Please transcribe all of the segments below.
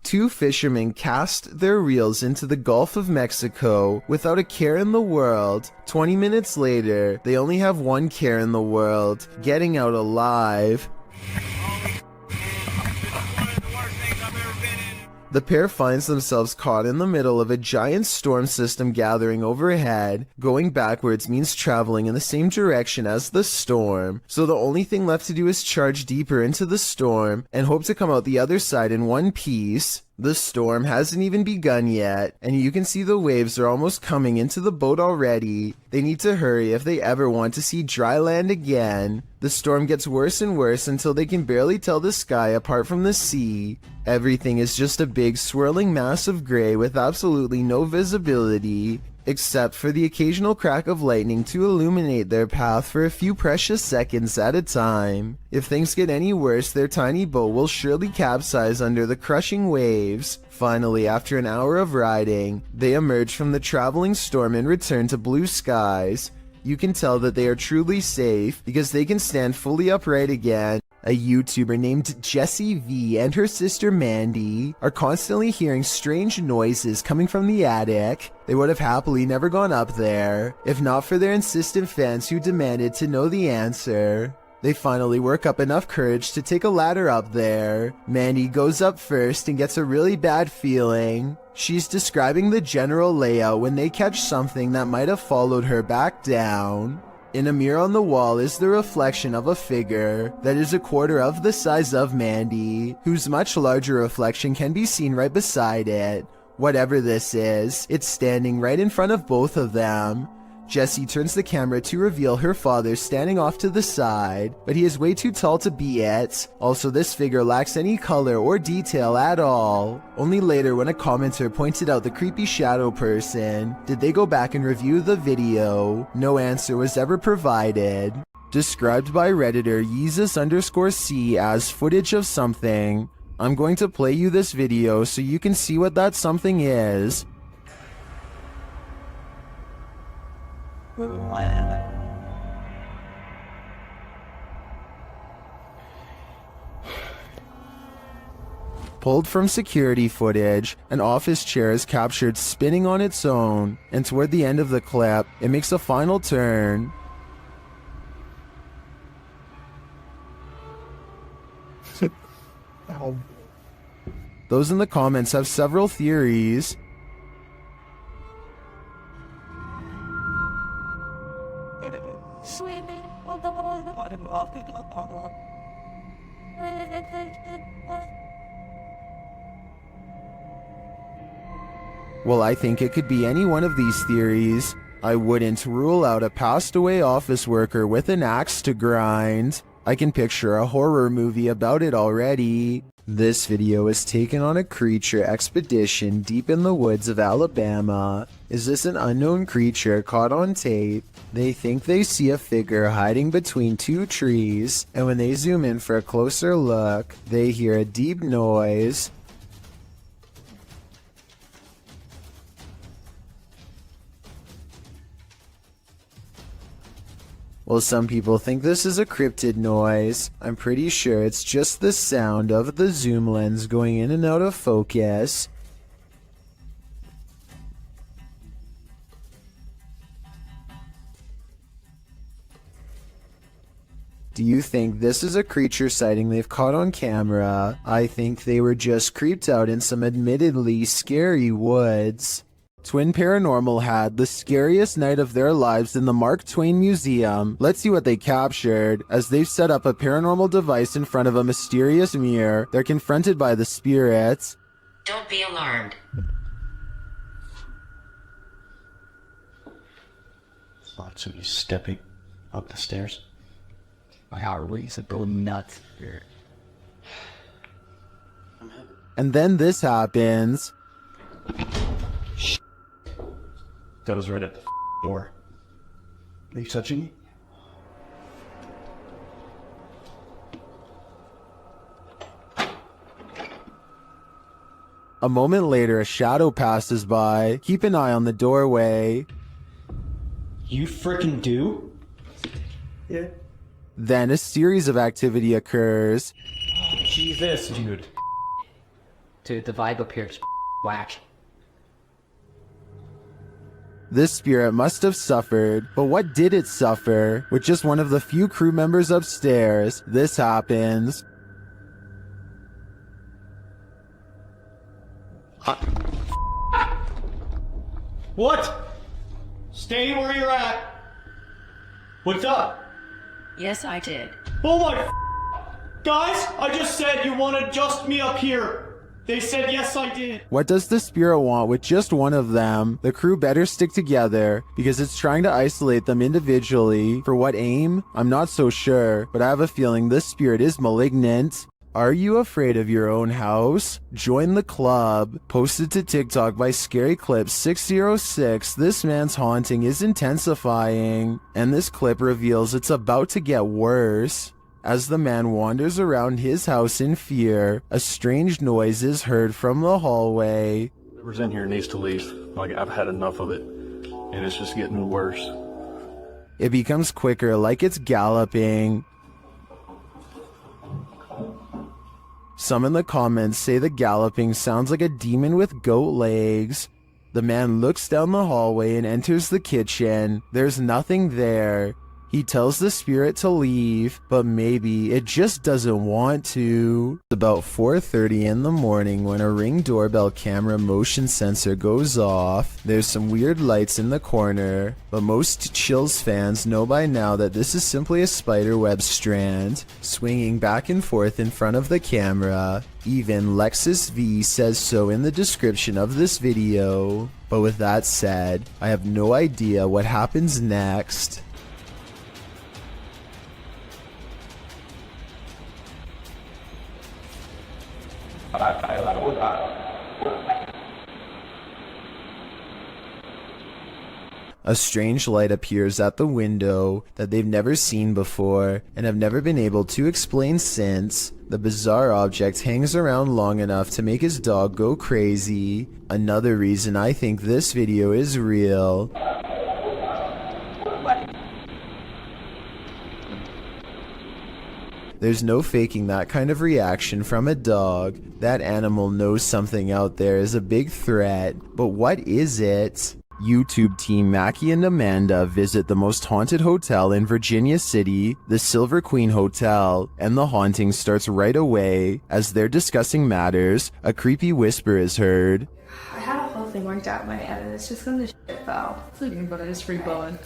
Two fishermen cast their reels into the Gulf of Mexico without a care in the world. 20 minutes later, they only have one care in the world: getting out alive. The pair finds themselves caught in the middle of a giant storm system gathering overhead. Going backwards means traveling in the same direction as the storm, so the only thing left to do is charge deeper into the storm and hope to come out the other side in one piece. The storm hasn't even begun yet, and you can see the waves are almost coming into the boat already. They need to hurry if they ever want to see dry land again. The storm gets worse and worse until they can barely tell the sky apart from the sea. Everything is just a big swirling mass of gray with absolutely no visibility, except for the occasional crack of lightning to illuminate their path for a few precious seconds at a time. If things get any worse, their tiny boat will surely capsize under the crushing waves. Finally, after an hour of riding, they emerge from the traveling storm and return to blue skies. You can tell that they are truly safe because they can stand fully upright again. A YouTuber named Jessie V and her sister Mandy are constantly hearing strange noises coming from the attic. They would have happily never gone up there, if not for their insistent fans who demanded to know the answer. They finally work up enough courage to take a ladder up there. Mandy goes up first and gets a really bad feeling. She's describing the general layout when they catch something that might have followed her back down. In a mirror on the wall is the reflection of a figure that is a quarter of the size of Mandy, whose much larger reflection can be seen right beside it. Whatever this is, it's standing right in front of both of them. Jessie turns the camera to reveal her father standing off to the side, but he is way too tall to be it. Also, this figure lacks any color or detail at all. Only later, when a commenter pointed out the creepy shadow person, did they go back and review the video. No answer was ever provided. Described by Redditor Yeezus_C as footage of something. I'm going to play you this video so you can see what that something is. Pulled from security footage, an office chair is captured spinning on its own, and toward the end of the clip, it makes a final turn. Those in the comments have several theories. Well, I think it could be any one of these theories. I wouldn't rule out a passed away office worker with an axe to grind. I can picture a horror movie about it already. This video is taken on a creature expedition deep in the woods of Alabama. Is this an unknown creature caught on tape? They think they see a figure hiding between two trees, and when they zoom in for a closer look, they hear a deep noise. Well, some people think this is a cryptid noise. I'm pretty sure it's just the sound of the zoom lens going in and out of focus. Do you think this is a creature sighting they've caught on camera? I think they were just creeped out in some admittedly scary woods. Twin Paranormal had the scariest night of their lives in the Mark Twain Museum. Let's see what they captured. As they've set up a paranormal device in front of a mysterious mirror, they're confronted by the spirits. Don't be alarmed. Thought somebody stepping up the stairs. My heart race is going nuts here. And then this happens. That was right at the door. Are you touching me? A moment later, a shadow passes by. Keep an eye on the doorway. You frickin' do? Yeah. Then a series of activity occurs. Jesus, dude. Dude, the vibe up here is whack. This spirit must have suffered, but what did it suffer? With just one of the few crew members upstairs, this happens. What? Stay where you're at. What's up? Yes, I did. Oh my guys, I just said you wanted just me up here. They said yes, I did. What does the spirit want with just one of them? The crew better stick together because it's trying to isolate them individually. For what aim? I'm not so sure, but I have a feeling this spirit is malignant. Are you afraid of your own house? Join the club. Posted to TikTok by Scary Clip 606, this man's haunting is intensifying, and this clip reveals it's about to get worse. As the man wanders around his house in fear, a strange noise is heard from the hallway. Whoever's in here needs to leave. Like, I've had enough of it, and it's just getting worse. It becomes quicker, like it's galloping. Some in the comments say the galloping sounds like a demon with goat legs. The man looks down the hallway and enters the kitchen. There's nothing there. He tells the spirit to leave, but maybe it just doesn't want to. It's about 4:30 in the morning when a Ring doorbell camera motion sensor goes off. There's some weird lights in the corner, but most Chills fans know by now that this is simply a spiderweb strand swinging back and forth in front of the camera. Even Lexus V says so in the description of this video. But with that said, I have no idea what happens next. A strange light appears at the window that they've never seen before and have never been able to explain since. The bizarre object hangs around long enough to make his dog go crazy. Another reason I think this video is real. There's no faking that kind of reaction from a dog. That animal knows something out there is a big threat. But what is it? YouTube team Mackie and Amanda visit the most haunted hotel in Virginia City, the Silver Queen Hotel, and the haunting starts right away. As they're discussing matters, a creepy whisper is heard. I had a whole thing worked out in my head and it's just gonna shit fell. It's okay, but it's free bowling.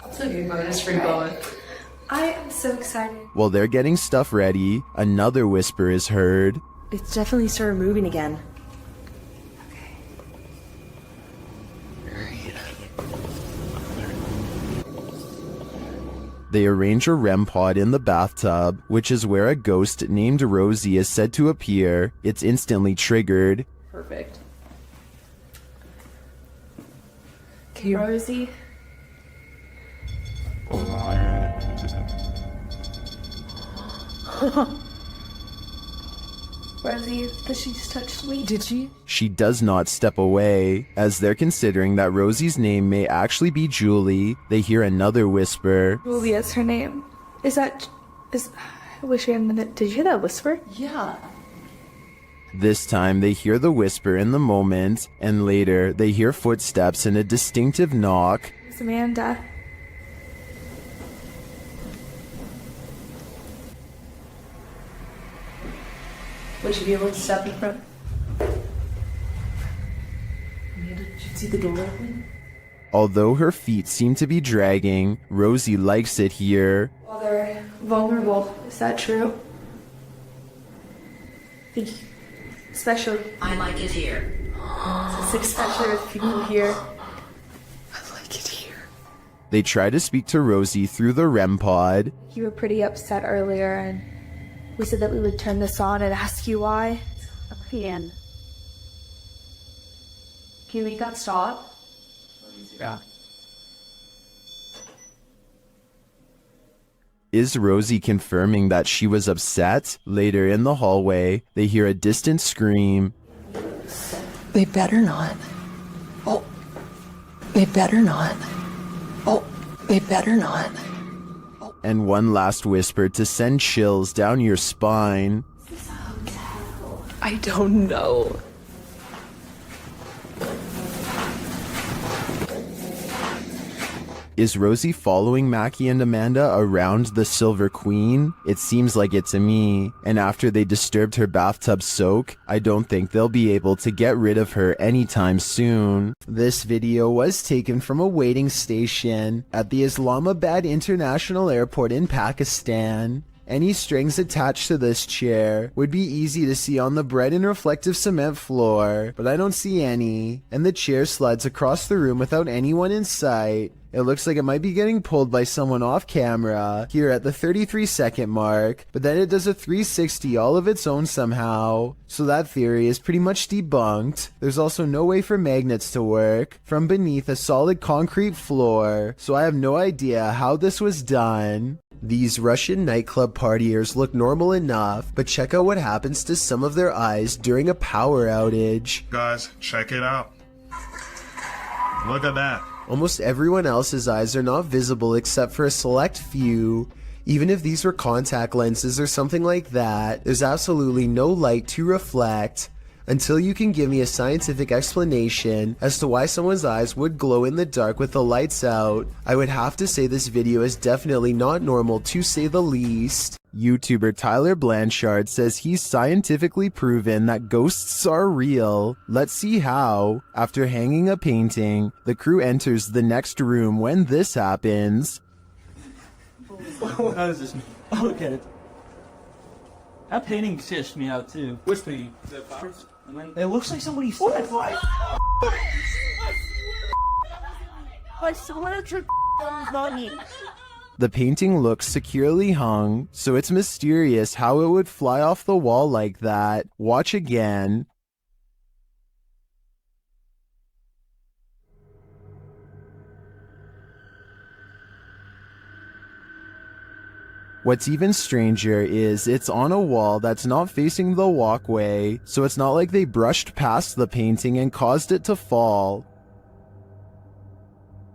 It's okay, but it's free bowling. I am so excited. While they're getting stuff ready, another whisper is heard. It's definitely started moving again. They arrange a REM pod in the bathtub, which is where a ghost named Rosie is said to appear. It's instantly triggered. Perfect. Okay, Rosie. Rosie, does she just touch me? did she? She does not step away. As they're considering that Rosie's name may actually be Julie, they hear another whisper. Julia's her name. I wish we had a minute. Did you hear that whisper? Yeah. This time they hear the whisper in the moment, and later they hear footsteps and a distinctive knock. It's Amanda. Would you be able to step in front? Amanda, did you see the door open? Although her feet seem to be dragging, Rosie likes it here. Well, they're vulnerable. Is that true? Especially, I like it here. especially with people here. I like it here. They try to speak to Rosie through the REM pod. You were pretty upset earlier, and we said that we would turn this on and ask you why. Can you make that stop? Yeah. Is Rosie confirming that she was upset? Later in the hallway, they hear a distant scream. They better not. Oh. They better not. Oh. They better not. And one last whisper to send chills down your spine. I I don't know. Is Rosie following Mackie and Amanda around the Silver Queen? It seems like it to me. And after they disturbed her bathtub soak, I don't think they'll be able to get rid of her anytime soon. This video was taken from a waiting station at the Islamabad International Airport in Pakistan. Any strings attached to this chair would be easy to see on the bright and reflective cement floor, but I don't see any, and the chair slides across the room without anyone in sight. It looks like it might be getting pulled by someone off camera here at the 33-second mark, but then it does a 360 all of its own somehow. So that theory is pretty much debunked. There's also no way for magnets to work from beneath a solid concrete floor, so I have no idea how this was done. These Russian nightclub partiers look normal enough, but check out what happens to some of their eyes during a power outage. Guys, check it out. Look at that. Almost everyone else's eyes are not visible except for a select few. Even if these were contact lenses or something like that, there's absolutely no light to reflect. Until you can give me a scientific explanation as to why someone's eyes would glow in the dark with the lights out, I would have to say this video is definitely not normal, to say the least. YouTuber Tyler Blanchard says he's scientifically proven that ghosts are real. Let's see how. After hanging a painting, the crew enters the next room when this happens. How is this? Look at it. That painting stitched me out too. Which painting? It looks like somebody stepped like. I swear to not me. The painting looks securely hung, so it's mysterious how it would fly off the wall like that. Watch again. What's even stranger is it's on a wall that's not facing the walkway, so it's not like they brushed past the painting and caused it to fall.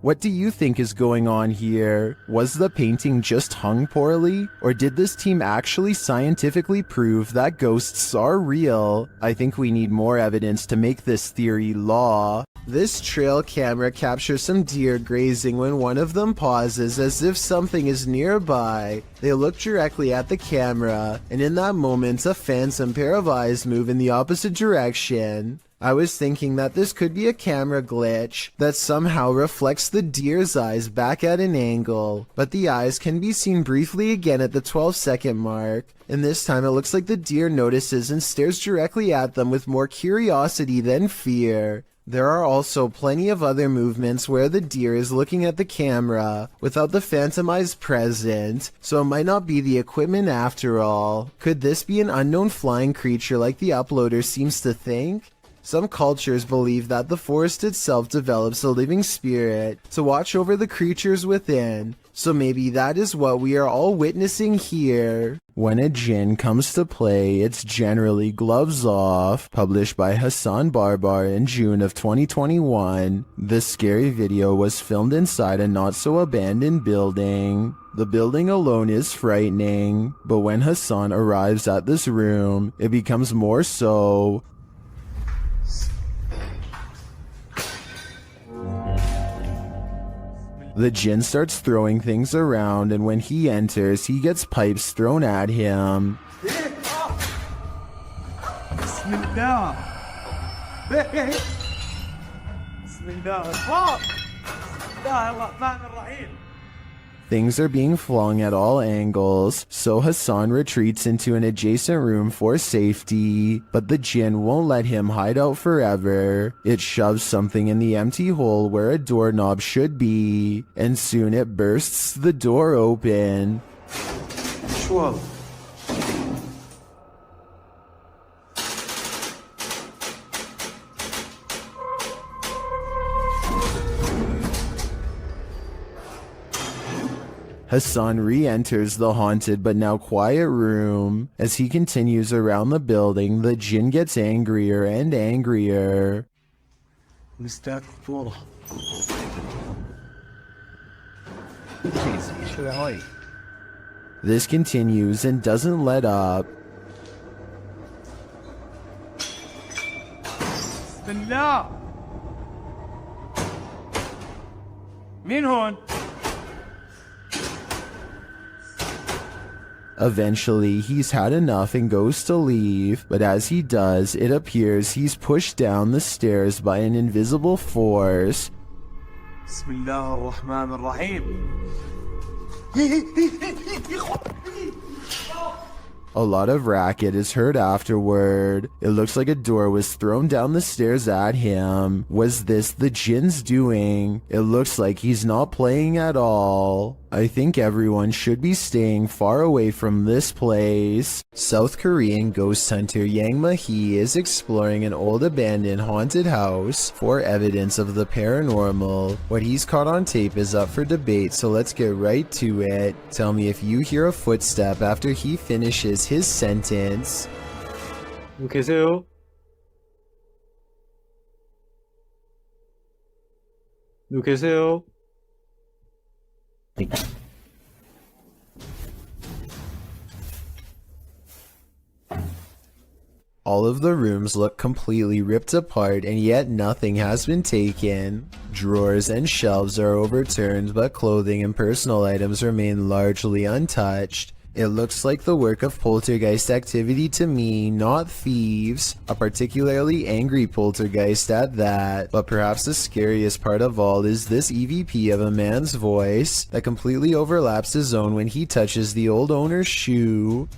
What do you think is going on here? Was the painting just hung poorly? Or did this team actually scientifically prove that ghosts are real? I think we need more evidence to make this theory law. This trail camera captures some deer grazing when one of them pauses as if something is nearby. They look directly at the camera, and in that moment a phantom pair of eyes move in the opposite direction. I was thinking that this could be a camera glitch that somehow reflects the deer's eyes back at an angle, but the eyes can be seen briefly again at the 12-second mark, and this time it looks like the deer notices and stares directly at them with more curiosity than fear. There are also plenty of other movements where the deer is looking at the camera without the phantom eyes present, so it might not be the equipment after all. Could this be an unknown flying creature like the uploader seems to think? Some cultures believe that the forest itself develops a living spirit to watch over the creatures within, so maybe that is what we are all witnessing here. When a jinn comes to play, it's generally Gloves Off, published by Hassan Barbar in June of 2021. This scary video was filmed inside a not-so-abandoned building. The building alone is frightening, but when Hassan arrives at this room, it becomes more so. The jinn starts throwing things around, and when he enters, he gets pipes thrown at him. Things are being flung at all angles, so Hassan retreats into an adjacent room for safety, but the jinn won't let him hide out forever. It shoves something in the empty hole where a doorknob should be, and soon it bursts the door open. Whoa. Hassan re-enters the haunted but now quiet room. As he continues around the building, the jinn gets angrier and angrier. This continues and doesn't let up. بالله مين هون؟ Eventually, he's had enough and goes to leave, but as he does, it appears he's pushed down the stairs by an invisible force. بسم الله الرحمن الرحيم. A lot of racket is heard afterward. It looks like a door was thrown down the stairs at him. Was this the Jinn's doing? It looks like he's not playing at all. I think everyone should be staying far away from this place. South Korean ghost hunter Yang Ma-hee is exploring an old abandoned haunted house for evidence of the paranormal. What he's caught on tape is up for debate, so let's get right to it. Tell me if you hear a footstep after he finishes his sentence. 계세요? 누구 계세요? All of the rooms look completely ripped apart, and yet nothing has been taken. Drawers and shelves are overturned, but clothing and personal items remain largely untouched. It looks like the work of poltergeist activity to me, not thieves. A particularly angry poltergeist at that. But perhaps the scariest part of all is this EVP of a man's voice that completely overlaps his own when he touches the old owner's shoe.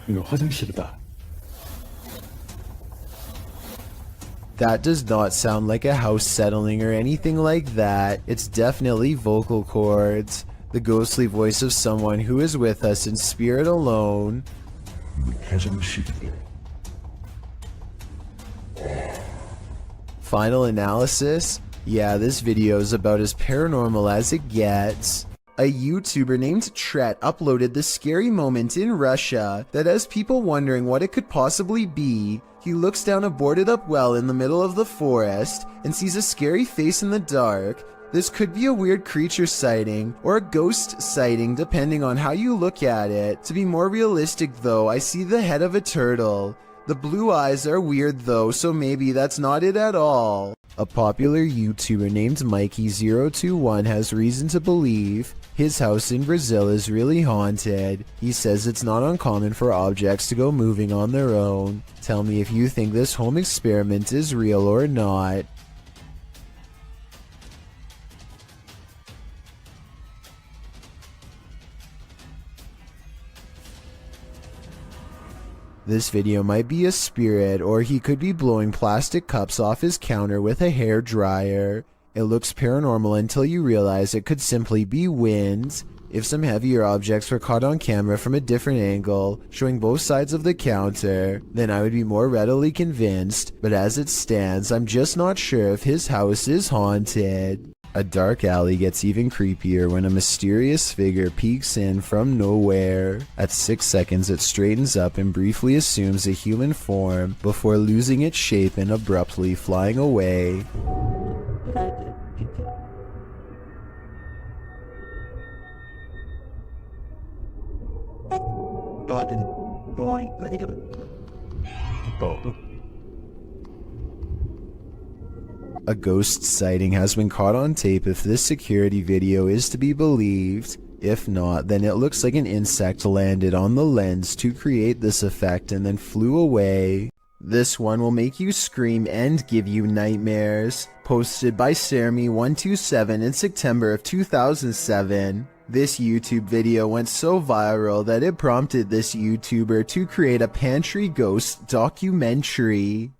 이거 화장실이다. That does not sound like a house settling or anything like that. It's definitely vocal cords. The ghostly voice of someone who is with us in spirit alone. Final analysis? Yeah, this video is about as paranormal as it gets. A YouTuber named Tret uploaded this scary moment in Russia that has people wondering what it could possibly be. He looks down a boarded up well in the middle of the forest and sees a scary face in the dark. This could be a weird creature sighting or a ghost sighting depending on how you look at it. To be more realistic though, I see the head of a turtle. The blue eyes are weird though, so maybe that's not it at all. A popular YouTuber named Mikey021 has reason to believe his house in Brazil is really haunted. He says it's not uncommon for objects to go moving on their own. Tell me if you think this home experiment is real or not. This video might be a spirit, or he could be blowing plastic cups off his counter with a hair dryer. It looks paranormal until you realize it could simply be wind. If some heavier objects were caught on camera from a different angle, showing both sides of the counter, then I would be more readily convinced, but as it stands, I'm just not sure if his house is haunted. A dark alley gets even creepier when a mysterious figure peeks in from nowhere. At 6 seconds, it straightens up and briefly assumes a human form before losing its shape and abruptly flying away. A ghost sighting has been caught on tape if this security video is to be believed. If not, then it looks like an insect landed on the lens to create this effect and then flew away. This one will make you scream and give you nightmares. Posted by Sermi127 in September of 2007. This YouTube video went so viral that it prompted this YouTuber to create a Pantry ghost documentary.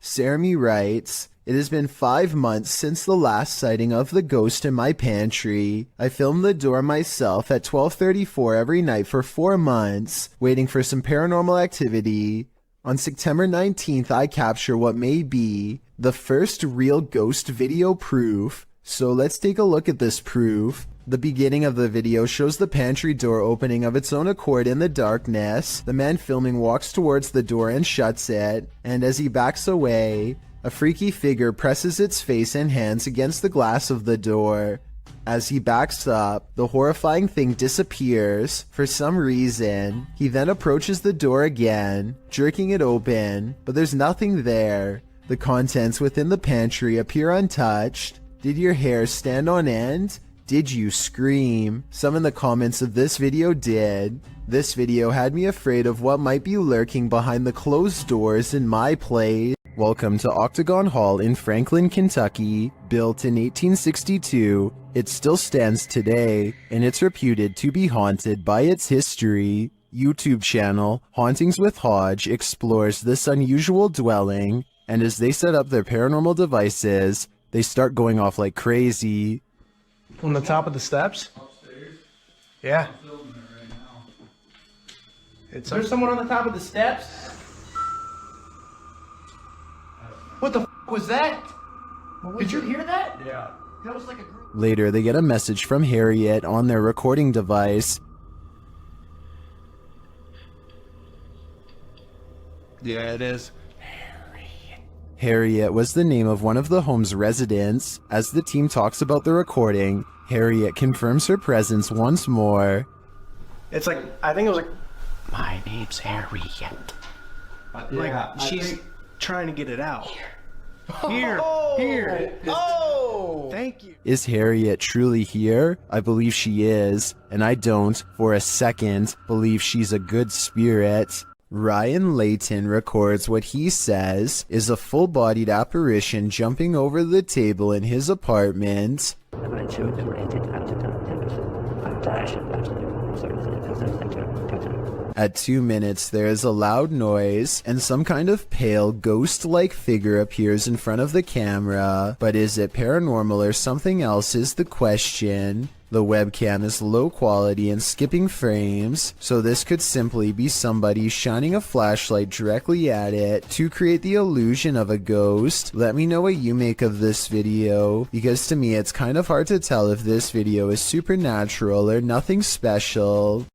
Sermi writes, "It has been 5 months since the last sighting of the ghost in my pantry. I filmed the door myself at 12:34 every night for 4 months, waiting for some paranormal activity. On September 19th, I capture what may be the first real ghost video proof. So let's take a look at this proof. The beginning of the video shows the pantry door opening of its own accord in the darkness. The man filming walks towards the door and shuts it, and as he backs away, a freaky figure presses its face and hands against the glass of the door. As he backs up, the horrifying thing disappears for some reason. He then approaches the door again, jerking it open, but there's nothing there. The contents within the pantry appear untouched. Did your hair stand on end? Did you scream? Some in the comments of this video did. This video had me afraid of what might be lurking behind the closed doors in my place. Welcome to Octagon Hall in Franklin, Kentucky. Built in 1862, it still stands today, and it's reputed to be haunted by its history. YouTube channel Hauntings with Hodge explores this unusual dwelling, and as they set up their paranormal devices, they start going off like crazy. On the top of the steps? Yeah. There's someone on the top of the steps? What the f was that? Did you hear that? Yeah. That was like a group. Later, they get a message from Harriet on their recording device. Yeah, it is. Harriet was the name of one of the home's residents. As the team talks about the recording, Harriet confirms her presence once more. It's like, I think it was like, My name's Harriet. like she's trying to get it out. Here. Oh! Thank you. Is Harriet truly here? I believe she is, and I don't, for a second, believe she's a good spirit. Ryan Layton records what he says is a full-bodied apparition jumping over the table in his apartment. At 2 minutes, there is a loud noise, and some kind of pale, ghost-like figure appears in front of the camera. But is it paranormal or something else is the question. The webcam is low quality and skipping frames, so this could simply be somebody shining a flashlight directly at it to create the illusion of a ghost. Let me know what you make of this video, because to me it's kind of hard to tell if this video is supernatural or nothing special.